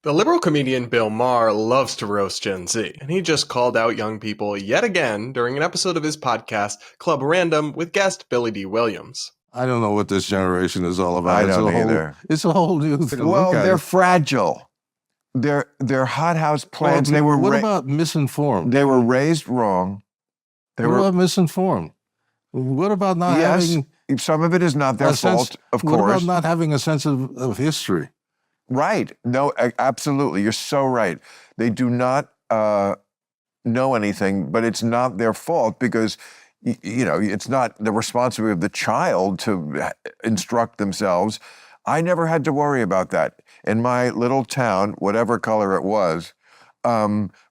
The liberal comedian Bill Maher loves to roast Gen Z, and he just called out young people yet again during an episode of his podcast, Club Random, with guest Billy D. Williams. I don't know what this generation is all about. I don't either. It's a whole new thing. Well, they're fragile. They're hothouse plants. Well, what about misinformed? They were raised wrong. What about misinformed? What about not having... Some of it is not their fault, of course. What about not having a sense of history? Right. No, absolutely. You're so right. They do not know anything, but it's not their fault because, it's not the responsibility of the child to instruct themselves. I never had to worry about that. In my little town, whatever color it was,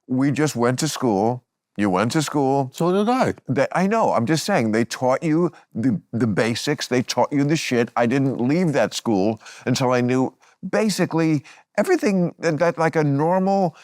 we just went to school. You went to school. So did I. I know. I'm just saying, they taught you the basics. They taught you the shit. I didn't leave that school until I knew basically everything that like a normal,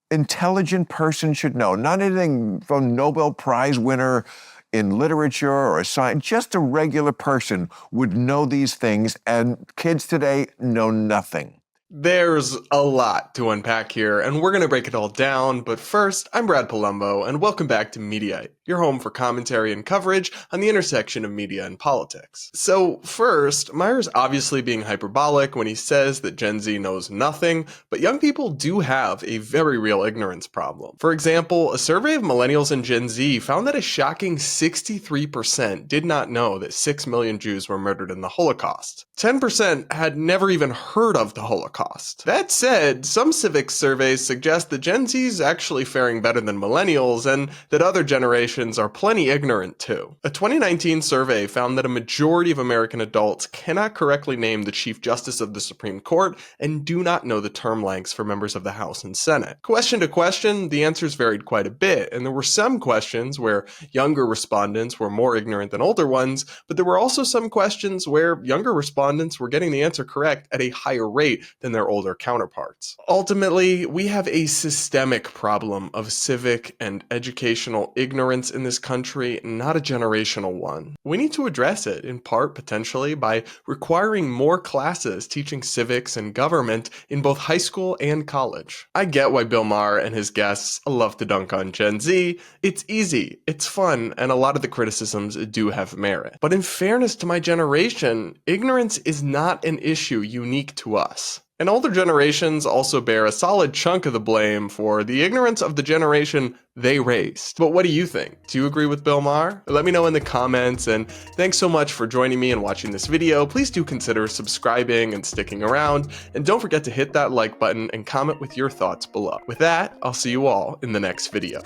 intelligent person should know. Not anything from Nobel Prize winner in literature or science. Just a regular person would know these things, and kids today know nothing. There's a lot to unpack here, and we're going to break it all down, but first, I'm Brad Palumbo, and welcome back to Mediaite, your home for commentary and coverage on the intersection of media and politics. So first, Maher's obviously being hyperbolic when he says that Gen Z knows nothing, but young people do have a very real ignorance problem. For example, a survey of millennials and Gen Z found that a shocking 63% did not know that 6 million Jews were murdered in the Holocaust. 10% had never even heard of the Holocaust. That said, some civic surveys suggest that Gen Z is actually faring better than millennials and that other generations are plenty ignorant too. A 2019 survey found that a majority of American adults cannot correctly name the Chief Justice of the Supreme Court and do not know the term lengths for members of the House and Senate. Question to question, the answers varied quite a bit, and there were some questions where younger respondents were more ignorant than older ones, but there were also some questions where younger respondents were getting the answer correct at a higher rate than their older counterparts. Ultimately, we have a systemic problem of civic and educational ignorance in this country, not a generational one. We need to address it, in part potentially by requiring more classes teaching civics and government in both high school and college. I get why Bill Maher and his guests love to dunk on Gen Z. It's easy, it's fun, and a lot of the criticisms do have merit. But in fairness to my generation, ignorance is not an issue unique to us. And older generations also bear a solid chunk of the blame for the ignorance of the generation they raised. But what do you think? Do you agree with Bill Maher? Let me know in the comments, and thanks so much for joining me and watching this video. Please do consider subscribing and sticking around, and don't forget to hit that like button and comment with your thoughts below. With that, I'll see you all in the next video.